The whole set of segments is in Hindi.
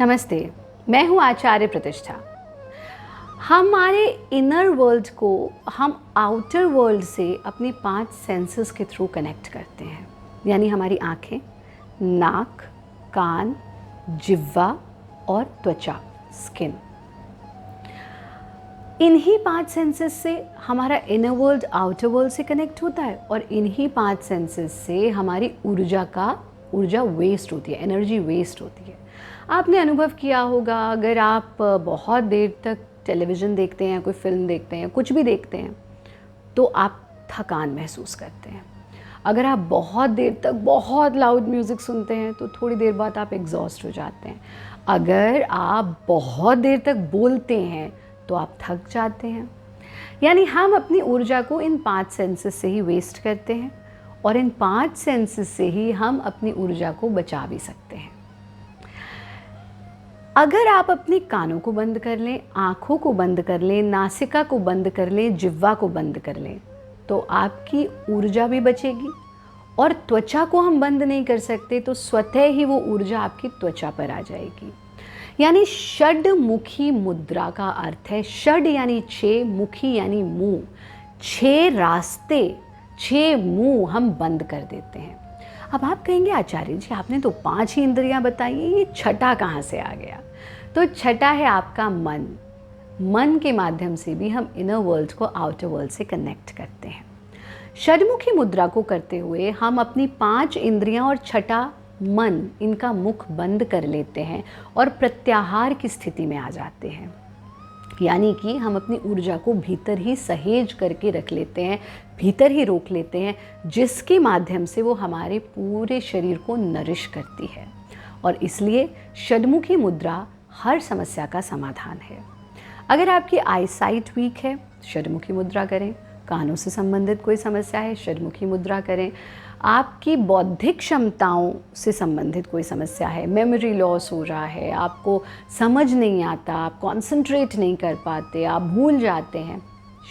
नमस्ते, मैं हूँ आचार्य प्रतिष्ठा। हमारे इनर वर्ल्ड को हम आउटर वर्ल्ड से अपनी 5 सेंसेस के थ्रू कनेक्ट करते हैं, यानी हमारी आँखें, नाक, कान, जिह्वा और त्वचा, स्किन। इन्हीं 5 सेंसेस से हमारा इनर वर्ल्ड आउटर वर्ल्ड से कनेक्ट होता है और इन्हीं 5 सेंसेस से हमारी ऊर्जा वेस्ट होती है, एनर्जी वेस्ट होती है। आपने अनुभव किया होगा, अगर आप बहुत देर तक टेलीविज़न देखते हैं, कोई फिल्म देखते हैं, कुछ भी देखते हैं, तो आप थकान महसूस करते हैं। अगर आप बहुत देर तक बहुत लाउड म्यूज़िक सुनते हैं तो थोड़ी देर बाद आप एग्जॉस्ट हो जाते हैं। अगर आप बहुत देर तक बोलते हैं तो आप थक जाते हैं। यानी हम अपनी ऊर्जा को इन 5 सेंसेस से ही वेस्ट करते हैं और इन 5 सेंसेस से ही हम अपनी ऊर्जा को बचा भी सकते हैं। अगर आप अपने कानों को बंद कर लें, आँखों को बंद कर लें, नासिका को बंद कर लें, जिह्वा को बंद कर लें, तो आपकी ऊर्जा भी बचेगी। और त्वचा को हम बंद नहीं कर सकते तो स्वतः ही वो ऊर्जा आपकी त्वचा पर आ जाएगी। यानी षडमुखी मुद्रा का अर्थ है, षड यानी 6, मुखी यानी मुंह। 6 रास्ते, 6 मुंह हम बंद कर देते हैं। अब आप कहेंगे आचार्य जी आपने तो 5 ही इंद्रियां बताई हैं, ये छठा कहाँ से आ गया? तो छठा है आपका मन। मन के माध्यम से भी हम इनर वर्ल्ड को आउटर वर्ल्ड से कनेक्ट करते हैं। षडमुखी मुद्रा को करते हुए हम अपनी 5 इंद्रियां और छठा मन, इनका मुख बंद कर लेते हैं और प्रत्याहार की स्थिति में आ जाते हैं। यानी कि हम अपनी ऊर्जा को भीतर ही सहेज करके रख लेते हैं, भीतर ही रोक लेते हैं, जिसके माध्यम से वो हमारे पूरे शरीर को नरिश करती है। और इसलिए षडमुखी मुद्रा हर समस्या का समाधान है। अगर आपकी आईसाइट वीक है, षडमुखी मुद्रा करें। कानों से संबंधित कोई समस्या है, षडमुखी मुद्रा करें। आपकी बौद्धिक क्षमताओं से संबंधित कोई समस्या है, मेमोरी लॉस हो रहा है, आपको समझ नहीं आता, आप कंसंट्रेट नहीं कर पाते, आप भूल जाते हैं,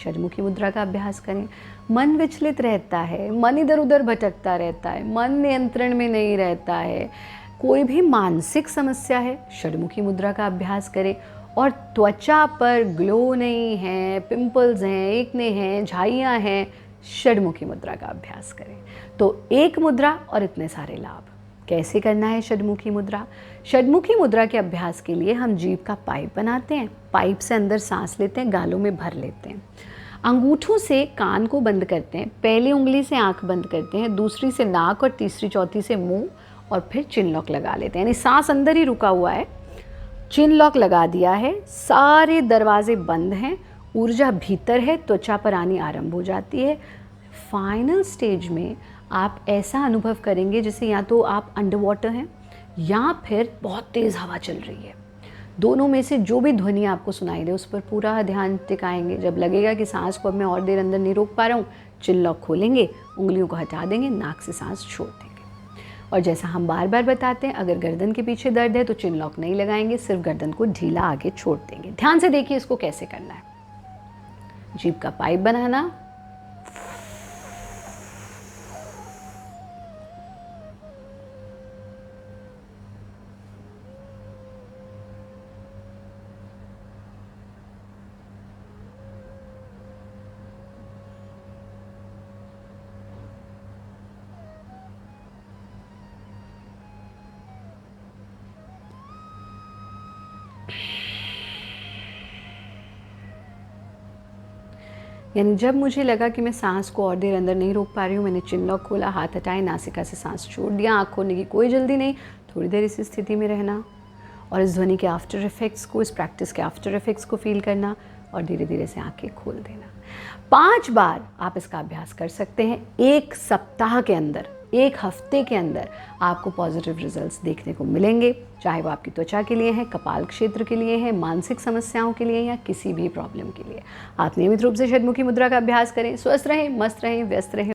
षडमुखी मुद्रा का अभ्यास करें। मन विचलित रहता है, मन इधर उधर भटकता रहता है, मन नियंत्रण में नहीं रहता है, कोई भी मानसिक समस्या है, षडमुखी मुद्रा का अभ्यास करें। और त्वचा पर ग्लो नहीं है, पिंपल्स हैं, एक्ने हैं, झाइयाँ हैं, षडमुखी मुद्रा का अभ्यास करें। तो एक मुद्रा और इतने सारे लाभ। कैसे करना है षडमुखी मुद्रा? षडमुखी मुद्रा के अभ्यास के लिए हम जीभ का पाइप बनाते हैं, पाइप से अंदर सांस लेते हैं, गालों में भर लेते हैं, अंगूठों से कान को बंद करते हैं, पहली उंगली से आंख बंद करते हैं, दूसरी से नाक और तीसरी चौथी से मुंह, और फिर चिन लॉक लगा लेते हैं। यानी सांस अंदर ही रुका हुआ है, चिन लॉक लगा दिया है, सारे दरवाजे बंद हैं, ऊर्जा भीतर है, त्वचा पर आनी आरंभ हो जाती है। फाइनल स्टेज में आप ऐसा अनुभव करेंगे जैसे या तो आप अंडर वाटर हैं या फिर बहुत तेज़ हवा चल रही है। दोनों में से जो भी ध्वनि आपको सुनाई दे उस पर पूरा ध्यान टिकाएंगे। जब लगेगा कि सांस को अब मैं और देर अंदर नहीं रोक पा रहा हूँ, चिन लॉक खोलेंगे, उंगलियों को हटा देंगे, नाक से सांस छोड़ देंगे। और जैसा हम बार बार बताते हैं, अगर गर्दन के पीछे दर्द है तो चिन लॉक नहीं लगाएंगे, सिर्फ गर्दन को ढीला आगे छोड़ देंगे। ध्यान से देखिए इसको कैसे करना है। जीभ का पाइप बनाना, यानी जब मुझे लगा कि मैं सांस को और देर अंदर नहीं रोक पा रही हूँ, मैंने चिन लॉक खोला, हाथ हटाए, नासिका से सांस छोड़ दिया। आँख खोलने की कोई जल्दी नहीं, थोड़ी देर इस स्थिति में रहना और इस ध्वनि के आफ्टर इफेक्ट्स को, इस प्रैक्टिस के आफ्टर इफेक्ट्स को फील करना और धीरे धीरे से आँखें खोल देना। 5 बार आप इसका अभ्यास कर सकते हैं। 1 सप्ताह के अंदर, 1 हफ्ते के अंदर आपको पॉजिटिव रिजल्ट्स देखने को मिलेंगे, चाहे वो आपकी त्वचा के लिए है, कपाल क्षेत्र के लिए है, मानसिक समस्याओं के लिए या किसी भी प्रॉब्लम के लिए। आप नियमित रूप से षडमुखी मुद्रा का अभ्यास करें। स्वस्थ रहें, मस्त रहें, व्यस्त रहें।